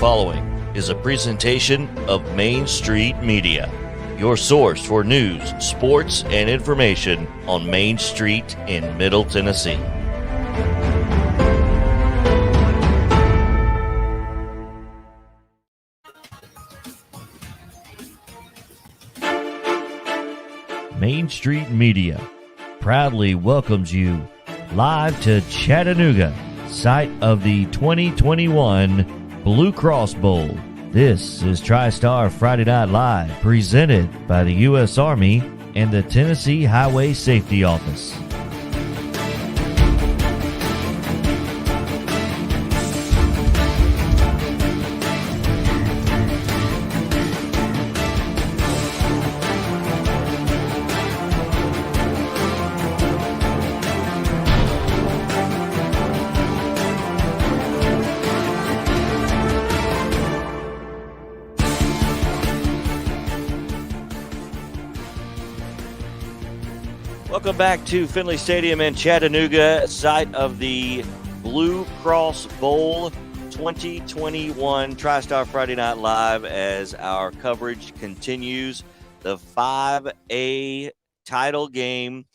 following is a presentation of Main Street Media, your source for news, sports, and information on Main Street in Middle Tennessee. Main Street Media proudly welcomes you live to Chattanooga, site of the 2021 Blue Cross Bowl. This is TriStar Friday Night Live, presented by the U.S. Army and the Tennessee Highway Safety Office. Welcome back to Finley Stadium in Chattanooga, site of the Blue Cross Bowl 2021 TriStar Friday Night Live, as our coverage continues. The 5A title game,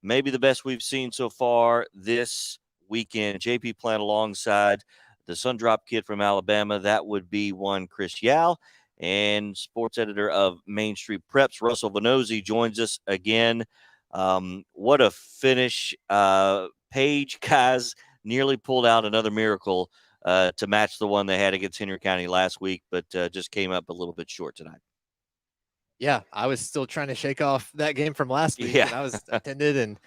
maybe the best we've seen so far this weekend. JP playing alongside the Sundrop kid from Alabama. That would be one Chris Yao. And sports editor of Main Street Preps, Russell Venozzi, joins us again. What a finish. Page guys nearly pulled out another miracle to match the one they had against Henry County last week, but just came up a little bit short tonight. Yeah, I was still trying to shake off that game from last week. Yeah. I was attended and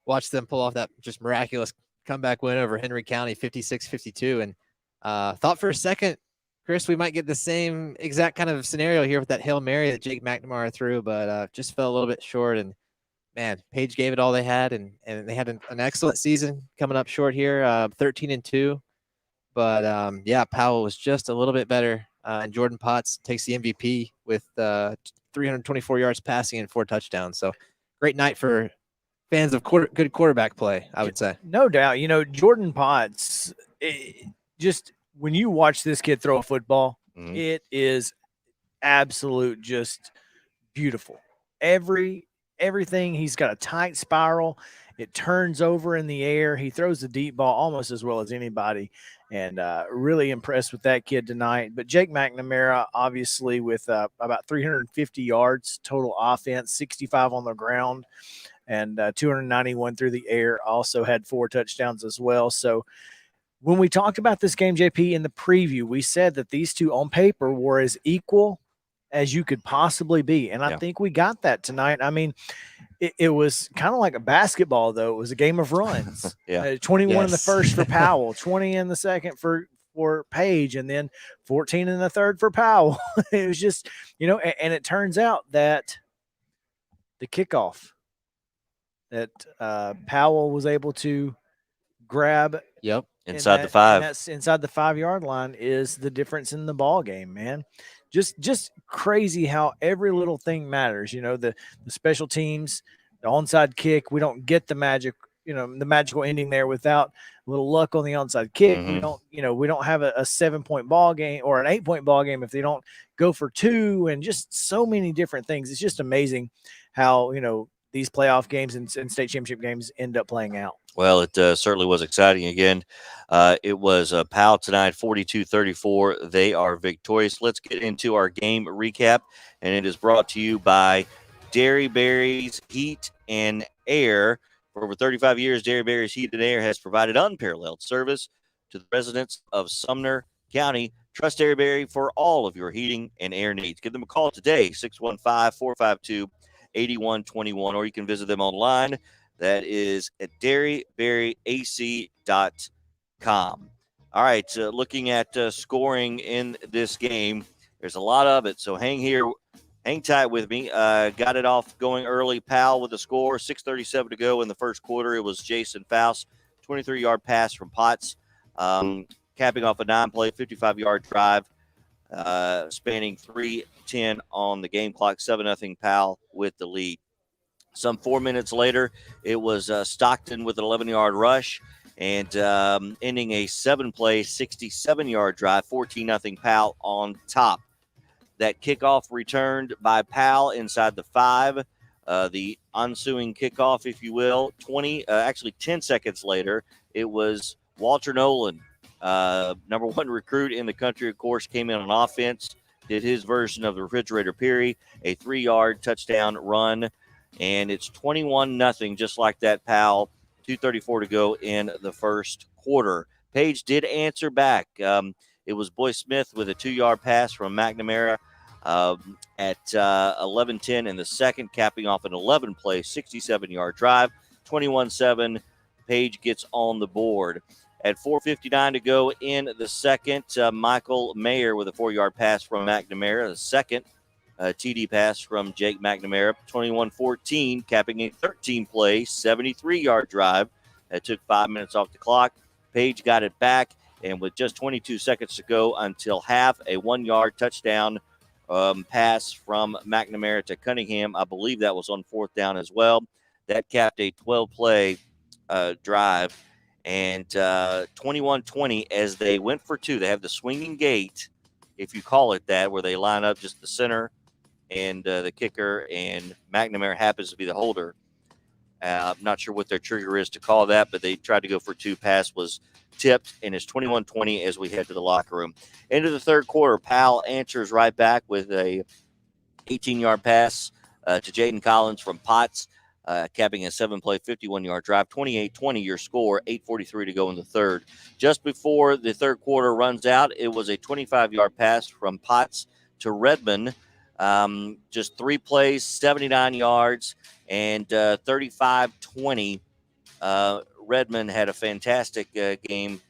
watched them pull off that just miraculous comeback win over Henry County, 56-52. And thought for a second, Chris, we might get the same exact kind of scenario here with that Hail Mary that Jake McNamara threw, but just fell a little bit short. And man, Page gave it all they had, and they had an excellent season coming up short here, 13-2. But yeah, Powell was just a little bit better, and Jordan Potts takes the MVP with 324 yards passing and 4 touchdowns. So great night for fans of good quarterback play, I would say. No doubt. You know, Jordan Potts, just when you watch this kid throw a football, it is absolute, just beautiful. Everything, he's got a tight spiral. It turns over in the air. He throws the deep ball almost as well as anybody, and really impressed with that kid tonight. But Jake McNamara, obviously, with about 350 yards total offense, 65 on the ground, and 291 through the air, also had 4 touchdowns as well. So when we talked about this game, JP, in the preview, we said that these two on paper were as equal as you could possibly be. And I think we got that tonight. I mean, it was kind of like a basketball, though. It was a game of runs. 21 in the first for Powell, 20 in the second for Page, and then 14 in the third for Powell. It was just, and it turns out that the kickoff that Powell was able to grab inside the 5. That's inside the 5-yard line is the difference in the ball game, man. Just crazy how every little thing matters. The special teams, the onside kick, we don't get the magic, the magical ending there without a little luck on the onside kick. We don't have a 7-point ball game or an 8-point ball game if they don't go for 2, and just so many different things. It's just amazing how, these playoff games and state championship games end up playing out. Well, it certainly was exciting again. It was Powell tonight, 42-34. They are victorious. Let's get into our game recap, and it is brought to you by Dairy Berry's Heat and Air. For over 35 years, Dairy Berry's Heat and Air has provided unparalleled service to the residents of Sumner County. Trust Dairy Berry for all of your heating and air needs. Give them a call today, 615-452-8121, or you can visit them online. That is at dairyberryac.com. All right, looking at scoring in this game, there's a lot of it, so hang tight with me. Got it off going early. Powell with the score, 6:37 to go in the first quarter. It was Jason Faust, 23-yard pass from Potts, capping off a 9-play, 55-yard drive, spanning 3:10 on the game clock, 7-0 Powell with the lead. Some 4 minutes later, it was Stockton with an 11-yard rush, and ending a 7-play, 67-yard drive, 14-0 Powell on top. That kickoff returned by Powell inside the 5. The ensuing kickoff, if you will, 10 seconds later, it was Walter Nolan, number 1 recruit in the country, of course, came in on offense, did his version of the refrigerator Peary, a 3-yard touchdown run, and it's 21-0, just like that, Powell. 2:34 to go in the first quarter. Page did answer back. It was Boy Smith with a 2-yard pass from McNamara at 11:10 in the second, capping off an 11-play, 67-yard drive. 21-7, Page gets on the board. At 4:59 to go in the second, Michael Mayer with a 4-yard pass from McNamara. The second TD pass from Jake McNamara. 21-14, capping a 13-play, 73-yard drive. That took 5 minutes off the clock. Page got it back, and with just 22 seconds to go until half, a 1-yard touchdown pass from McNamara to Cunningham. I believe that was on 4th down as well. That capped a 12-play drive. And 21-20, as they went for 2. They have the swinging gate, if you call it that, where they line up just the center and the kicker, and McNamara happens to be the holder. I'm not sure what their trigger is to call that, but they tried to go for 2. Pass was tipped, and it's 21-20 as we head to the locker room. Into the third quarter, Powell answers right back with a 18-yard pass to Jaden Collins from Potts, capping a 7-play, 51-yard drive. 28-20 your score, 8:43 to go in the third. Just before the third quarter runs out, it was a 25-yard pass from Potts to Redmond. Just 3 plays, 79 yards, and 35-20. Redmond had a fantastic game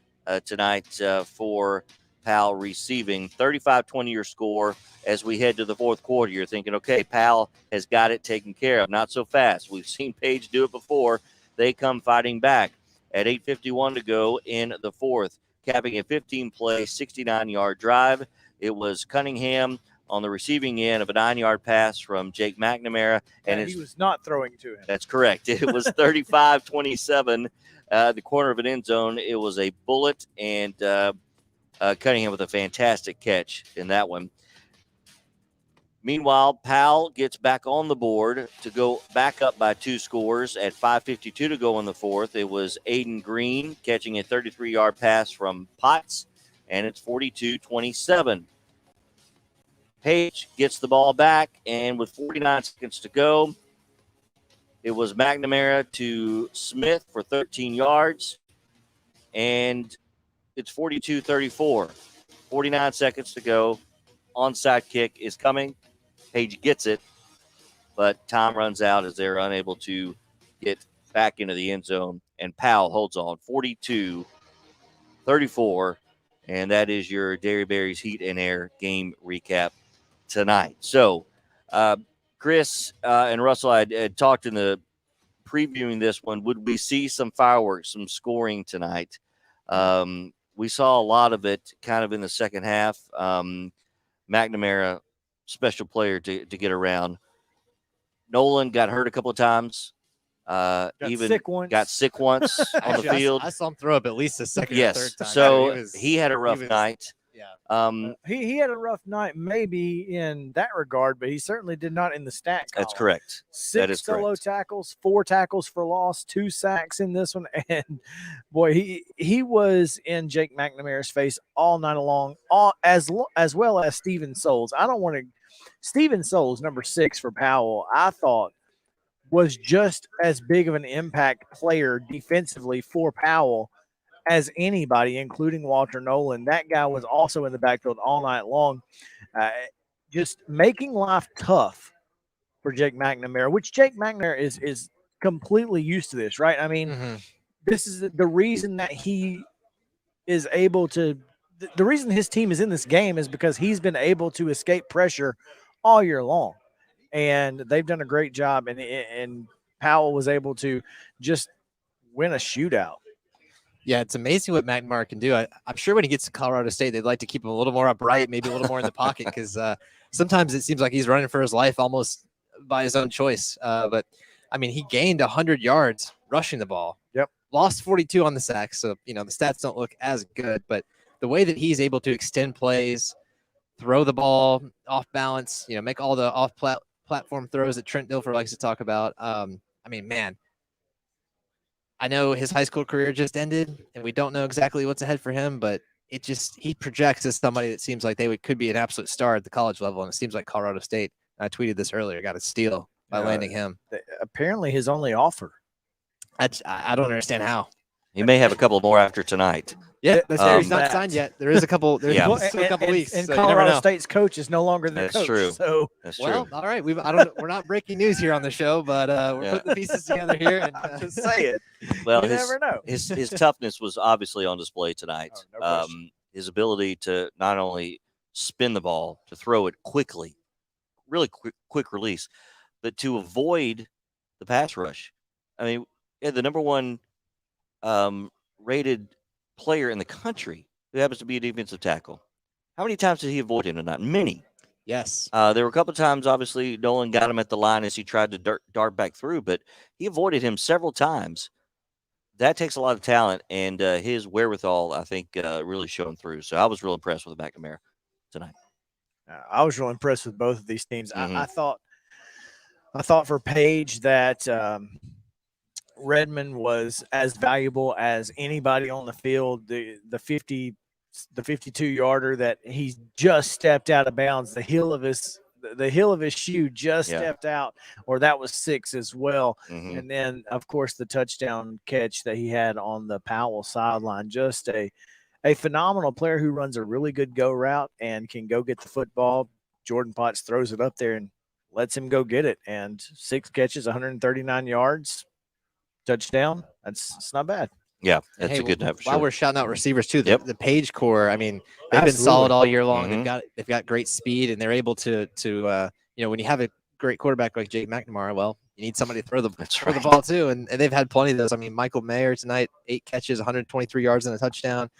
tonight for Powell receiving. 35-20 your score. As we head to the fourth quarter, you're thinking, okay, Powell has got it taken care of. Not so fast. We've seen Page do it before. They come fighting back. At 8:51 to go in the fourth, capping a 15-play, 69-yard drive. It was Cunningham on the receiving end of a 9-yard pass from Jake McNamara. And he was not throwing to him. That's correct. It was 35-27, the corner of an end zone. It was a bullet, and Cunningham with a fantastic catch in that one. Meanwhile, Powell gets back on the board to go back up by 2 scores at 5:52 to go in the fourth. It was Aiden Green catching a 33-yard pass from Potts, and it's 42-27. Page gets the ball back, and with 49 seconds to go, it was McNamara to Smith for 13 yards, and it's 42-34. 49 seconds to go. Onside kick is coming. Page gets it, but time runs out as they're unable to get back into the end zone, and Powell holds on 42-34, and that is your Dairy Berries Heat and Air game recap tonight. So, Chris and Russell, I had talked in the previewing this one. Would we see some fireworks, some scoring tonight? We saw a lot of it kind of in the second half. McNamara, special player to get around. Nolan got hurt a couple of times. Got sick once on the field. I saw him throw up at least a second or third time. So he had a rough night. Yeah. He had a rough night maybe in that regard, but he certainly did not in the stat column. That's correct. 6 solo tackles, 4 tackles for loss, 2 sacks in this one. And, boy, he was in Jake McNamara's face all night long, as well as Steven Souls. Steven Souls, number 6 for Powell, I thought was just as big of an impact player defensively for Powell as anybody, including Walter Nolan. That guy was also in the backfield all night long, just making life tough for Jake McNamara, which Jake McNamara is completely used to this, right? I mean, This is the reason that he is able to – the reason his team is in this game is because he's been able to escape pressure all year long. And they've done a great job, and Powell was able to just win a shootout. Yeah, it's amazing what McNamara can do. I'm sure when he gets to Colorado State, they'd like to keep him a little more upright, maybe a little more in the pocket, because sometimes it seems like he's running for his life almost by his own choice. But, I mean, he gained 100 yards rushing the ball. Yep. lost 42 on the sacks. So, the stats don't look as good, but the way that he's able to extend plays, throw the ball off balance, make all the off platform throws that Trent Dilfer likes to talk about. Man, I know his high school career just ended and we don't know exactly what's ahead for him, but he projects as somebody that seems like could be an absolute star at the college level. And it seems like Colorado State, I tweeted this earlier, got a steal by landing him. Apparently his only offer. I don't understand how. He may have a couple more after tonight. Yeah, he's not signed yet. There is a couple. There's still a couple weeks. And so Colorado State's coach is no longer their That's coach. True. So that's well, true. All right. We're not breaking news here on the show, but we're putting the pieces together here. And just say it. Well, you never know. his toughness was obviously on display tonight. Oh, no question. His ability to not only spin the ball, to throw it quickly, really quick release, but to avoid the pass rush. I mean, the number one rated player in the country who happens to be a defensive tackle. How many times did he avoid him tonight? Many. yes. There were a couple of times, obviously, Nolan got him at the line as he tried to dart back through, but he avoided him several times. That takes a lot of talent, and his wherewithal, I think, really shone through. So I was real impressed with the McNamara tonight. I was real impressed with both of these teams. Mhm. I thought for Page that Redmond was as valuable as anybody on the field. The 52-yarder that he just stepped out of bounds, the heel of his shoe just stepped out, or that was 6 as well. Mhm. And then, of course, the touchdown catch that he had on the Powell sideline. Just a phenomenal player who runs a really good go route and can go get the football. Jordan Potts throws it up there and lets him go get it. And 6 catches, 139 yards, touchdown. It's not bad. Yeah, that's a good night for sure. While we're shouting out receivers too, the Page core, they've been Absolutely. solid all year long. Mhm. They've got great speed, and they're able to when you have a great quarterback like Jake McNamara, well, you need somebody to throw the ball too, and they've had plenty of those. I mean, Michael Mayer tonight, 8 catches, 123 yards and a touchdown.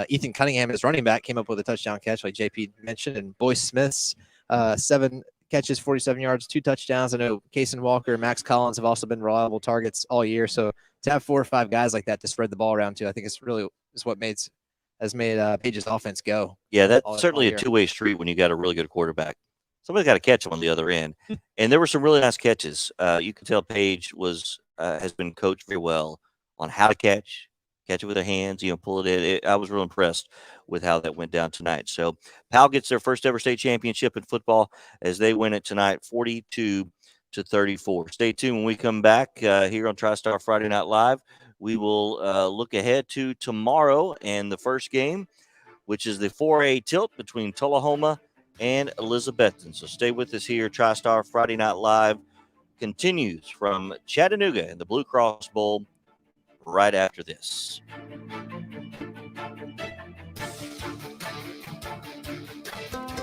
Ethan Cunningham, his running back, came up with a touchdown catch, like JP mentioned, and Boyce Smith's 7 catches, 47 yards, 2 touchdowns. I know Cason Walker and Max Collins have also been reliable targets all year. So to have 4 or 5 guys like that to spread the ball around to, I think is what has made Page's offense go. Yeah, that's certainly a two-way street when you got a really good quarterback. Somebody's got to catch him on the other end. And there were some really nice catches. You can tell Page has been coached very well on how to catch it with their hands, pull it in. I was real impressed with how that went down tonight. So Powell gets their first ever state championship in football as they win it tonight, 42-34. Stay tuned when we come back here on TriStar Friday Night Live. We will look ahead to tomorrow and the first game, which is the 4A tilt between Tullahoma and Elizabethton. So stay with us here. TriStar Friday Night Live continues from Chattanooga in the Blue Cross Bowl right after this.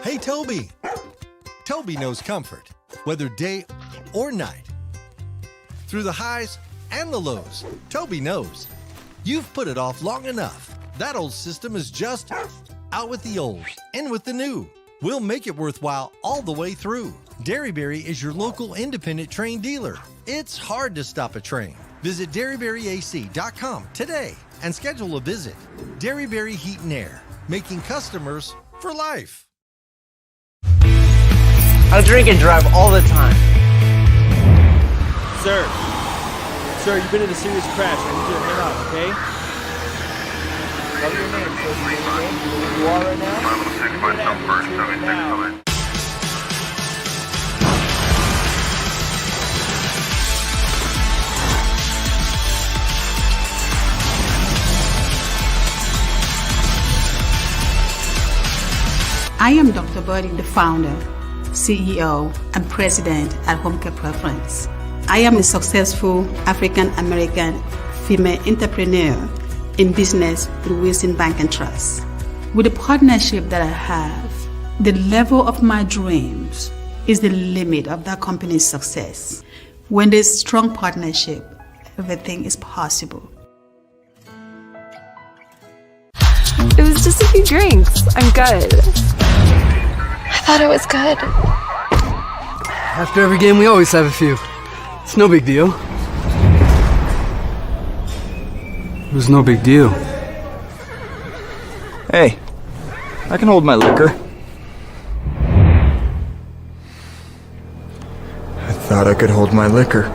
Hey, Toby. Toby knows comfort, whether day or night. Through the highs and the lows, Toby knows. You've put it off long enough. That old system is just out with the old, in with the new. We'll make it worthwhile all the way through. Dairyberry is your local independent train dealer. It's hard to stop a train. Visit DairyberryAC.com today and schedule a visit. Dairyberry Heat and Air, making customers for life. I drink and drive all the time. Sir, you've been in a serious crash. I need you to hang out, okay? Tell your name, so you know who you are right now. 506 myself first, 76 coming. I am Dr. Birdie, the founder, CEO, and president at Home Care Preference. I am a successful African-American female entrepreneur in business through Wilson Bank and Trust. With the partnership that I have, the level of my dreams is the limit of that company's success. When there's strong partnership, everything is possible. It was just a few drinks. I'm good. I thought it was good. After every game, we always have a few. It's no big deal. was no big deal. Hey, I can hold my liquor. I thought I could hold my liquor.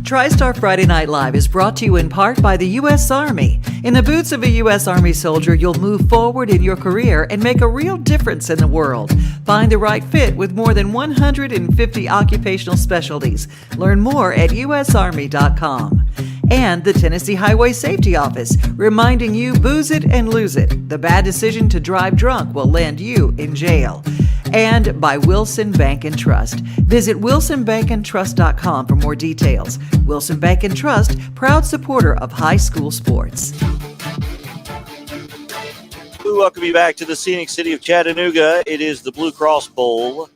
TriStar Friday Night Live is brought to you in part by the U.S. Army. In the boots of a U.S. Army soldier, you'll move forward in your career and make a real difference in the world. Find the right fit with more than 150 occupational specialties. Learn more at usarmy.com. And the Tennessee Highway Safety Office, reminding you booze it and lose it. The bad decision to drive drunk will land you in jail. And by Wilson Bank and Trust. Visit wilsonbankandtrust.com for more details. Wilson Bank and Trust, proud supporter of high school sports. We welcome you back to the scenic city of Chattanooga. It is the Blue Cross Bowl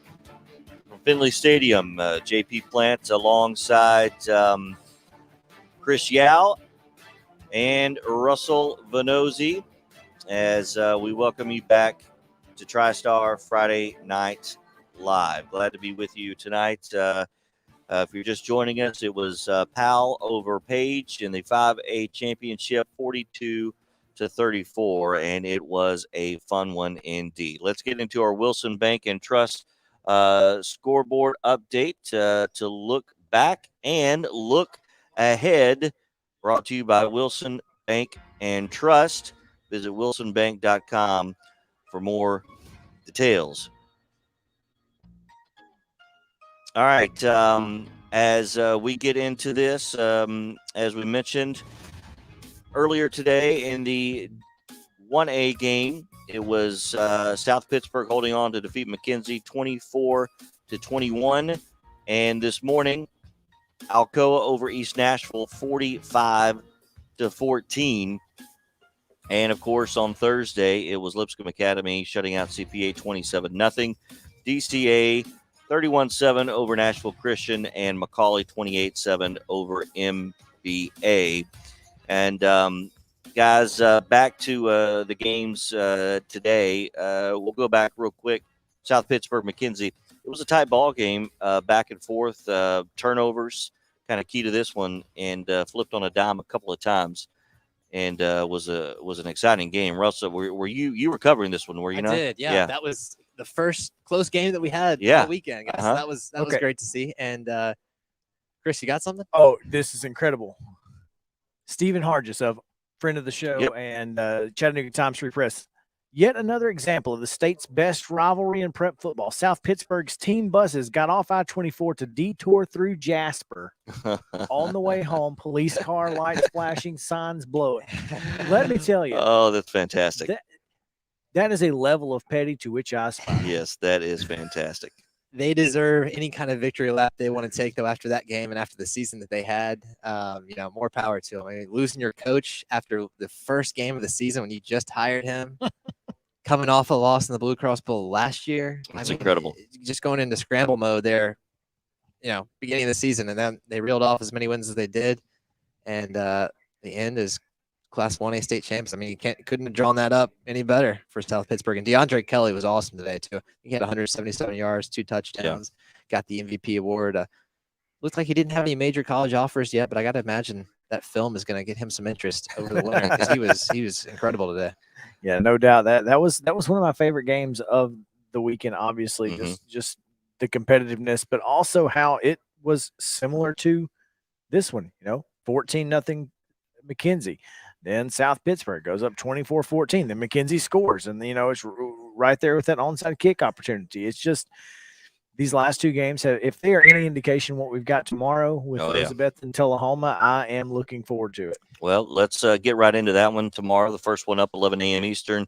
from Finley Stadium. JP Plant alongside Chris Yao and Russell Vanozzi as we welcome you back to TriStar Friday Night Live. Glad to be with you tonight. If you're just joining us, it was Powell over Page in the 5A championship, 42-34, and it was a fun one indeed. Let's get into our Wilson Bank and Trust scoreboard update to look back and look ahead. Brought to you by Wilson Bank and Trust. Visit wilsonbank.com for more details. All right. As we get into this, as we mentioned earlier today in the 1A game, it was South Pittsburgh holding on to defeat McKenzie 24-21. And this morning, Alcoa over East Nashville 45-14. And, of course, on Thursday, it was Lipscomb Academy shutting out CPA 27-0. DCA 31-7 over Nashville Christian, and Macaulay 28-7 over MBA. And, guys, back to the games today. We'll go back real quick. South Pittsburgh, McKenzie. It was a tight ball game, back and forth. Turnovers, kind of key to this one, and flipped on a dime a couple of times. And was an exciting game. Russell, were you were covering this one? Were you not? I did. Yeah, that was the first close game that we had all weekend, guys. So that was great to see. And Chris, you got something? Oh, this is incredible. Stephen Hargis, a friend of the show, and Chattanooga Times Free Press. Yet another example of the state's best rivalry in prep football. South Pittsburgh's team buses got off I-24 to detour through Jasper. On the way home, police car lights flashing, signs blowing. Let me tell you. Oh, that's fantastic. That is a level of petty to which I aspire. Yes, that is fantastic. They deserve any kind of victory lap they want to take, though, after that game and after the season that they had. More power to them. I mean, losing your coach after the first game of the season when you just hired him, coming off a loss in the Blue Cross Bowl last year. That's incredible. Just going into scramble mode there, beginning of the season, and then they reeled off as many wins as they did. And the end is Class 1A state champs. I mean, you couldn't have drawn that up any better for South Pittsburgh. And DeAndre Kelly was awesome today, too. He had 177 yards, 2 touchdowns, got the MVP award. Looked like he didn't have any major college offers yet, but I got to imagine that film is going to get him some interest over the winter because he was incredible today. Yeah, no doubt. That was one of my favorite games of the weekend, obviously, just the competitiveness, but also how it was similar to this one, 14-0 McKenzie. Then South Pittsburgh goes up 24-14. Then McKenzie scores, and it's right there with that onside kick opportunity. It's just these last two games if they are any indication what we've got tomorrow with Elizabeth and Tullahoma, I am looking forward to it. Well, let's get right into that one tomorrow. The first one up 11 a.m. Eastern,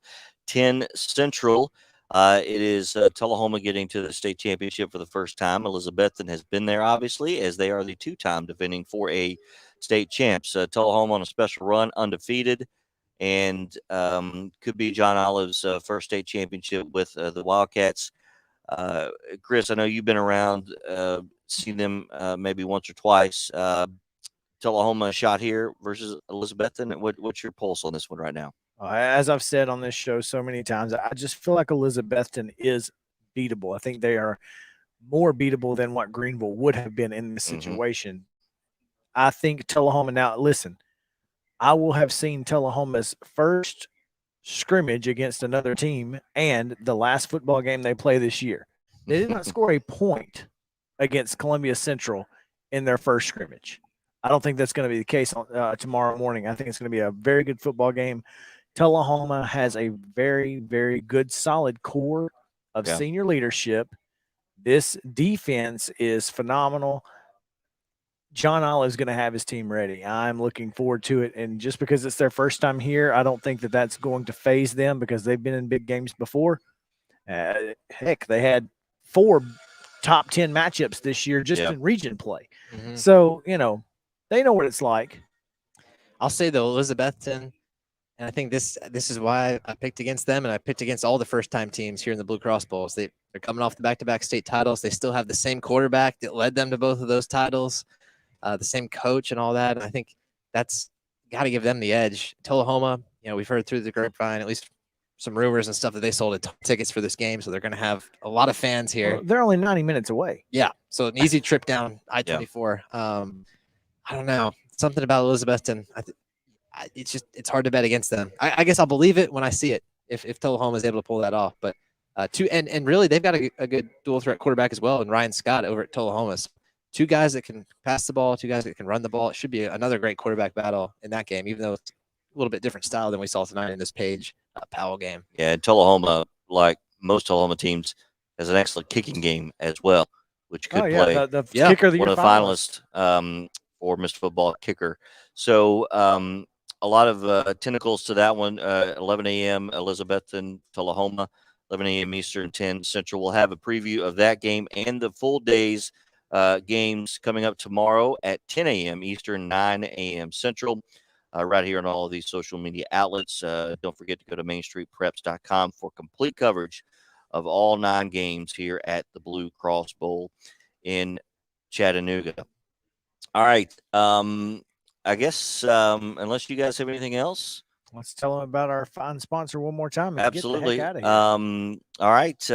10 Central. It is Tullahoma getting to the state championship for the first time. Elizabethton has been there, obviously, as they are the two-time defending 4A state champs. Tullahoma on a special run, undefeated, and could be John Olive's first state championship with the Wildcats. Chris, I know you've been around, seen them maybe once or twice. Tullahoma shot here versus Elizabethton. What's your pulse on this one right now? As I've said on this show so many times, I just feel like Elizabethton is beatable. I think they are more beatable than what Greenville would have been in this situation. I think Tullahoma, now listen, I will have seen Tullahoma's first scrimmage against another team and the last football game they play this year. They did not score a point against Columbia Central in their first scrimmage. I don't think that's going to be the case tomorrow morning. I think it's going to be a very good football game. Tullahoma has a very, very good, solid core of senior leadership. This defense is phenomenal. John Olive is going to have his team ready. I'm looking forward to it. And just because it's their first time here, I don't think that that's going to phase them because they've been in big games before. Heck, they had 4 top 10 matchups this year just in region play. So, you know, they know what it's like. I'll say though, Elizabethton, and I think this is why I picked against them, and I picked against all the first-time teams here in the Blue Cross Bowls. They're coming off the back-to-back state titles. They still have the same quarterback that led them to both of those titles, the same coach and all that. And I think that's got to give them the edge. Tullahoma, you know, we've heard through the grapevine, at least some rumors and stuff, that they sold tickets for this game, so they're going to have a lot of fans here. Well, they're only 90 minutes away. Yeah, so an easy trip down I-24. I don't know, something about Elizabethton. It's hard to bet against them. I guess I'll believe it when I see it if Tullahoma is able to pull that off. But and really they've got a good dual threat quarterback as well, and Ryan Scott over at Tullahoma. So 2 guys that can pass the ball, 2 guys that can run the ball. It should be another great quarterback battle in that game, even though it's a little bit different style than we saw tonight in this Page Powell game. Yeah, and Tullahoma, like most Tullahoma teams, has an excellent kicking game as well, which could play the kicker of the one year of the finalists for Mr. Football kicker. So a lot of tentacles to that one. 11 a.m. Elizabethton, Tullahoma, 11 a.m. Eastern, 10 Central. We'll have a preview of that game and the full day's games coming up tomorrow at 10 a.m. Eastern, 9 a.m. Central, right here on all of these social media outlets. Don't forget to go to mainstreetpreps.com for complete coverage of all 9 games here at the Blue Cross Bowl in Chattanooga. All right. I guess unless you guys have anything else. Let's tell them about our fine sponsor one more time. And Absolutely. Get the heck out of here. All right.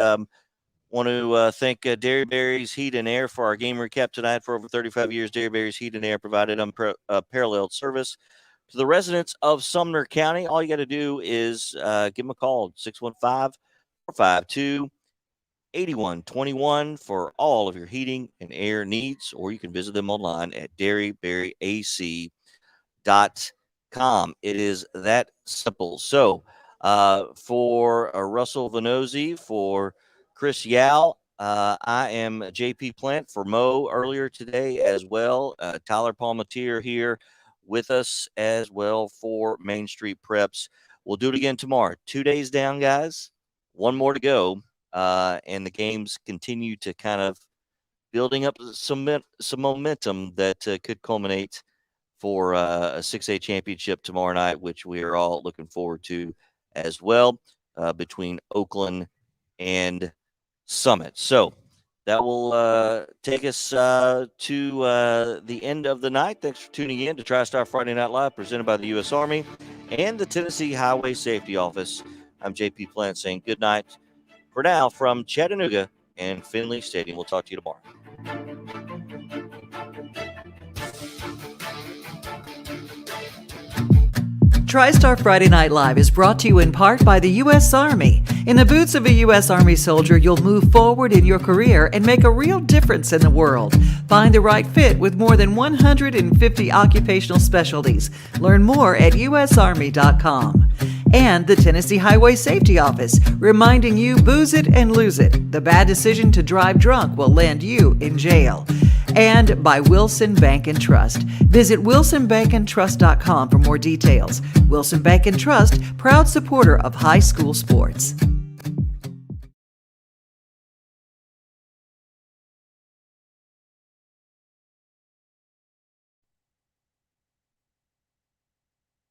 Want to thank Dairy Berry's Heat and Air for our game recap tonight. For over 35 years, Dairy Berry's Heat and Air provided unparalleled service to the residents of Sumner County. All you got to do is give them a call, 615-452-8121 for all of your heating and air needs, or you can visit them online at dairyberryac.com. It is that simple. So for Russell Venozzi, for Chris Yao, I am JP Plant for Mo earlier today as well. Tyler Palmatier here with us as well for Main Street Preps. We'll do it again tomorrow. 2 days down, guys. 1 more to go. And the games continue to kind of building up some momentum that could culminate for a 6A championship tomorrow night, which we are all looking forward to as well, between Oakland and Summit. So that will take us to the end of the night. Thanks for tuning in to TriStar Friday Night Live, presented by the U.S. Army and the Tennessee Highway Safety Office. I'm JP Plant saying good night for now from Chattanooga and Finley Stadium. We'll talk to you tomorrow. TriStar Friday Night Live is brought to you in part by the U.S. Army. In the boots of a U.S. Army soldier, you'll move forward in your career and make a real difference in the world. Find the right fit with more than 150 occupational specialties. Learn more at usarmy.com. And the Tennessee Highway Safety Office, reminding you booze it and lose it. The bad decision to drive drunk will land you in jail. And by Wilson Bank and Trust. Visit wilsonbankandtrust.com for more details. Wilson Bank and Trust, proud supporter of high school sports.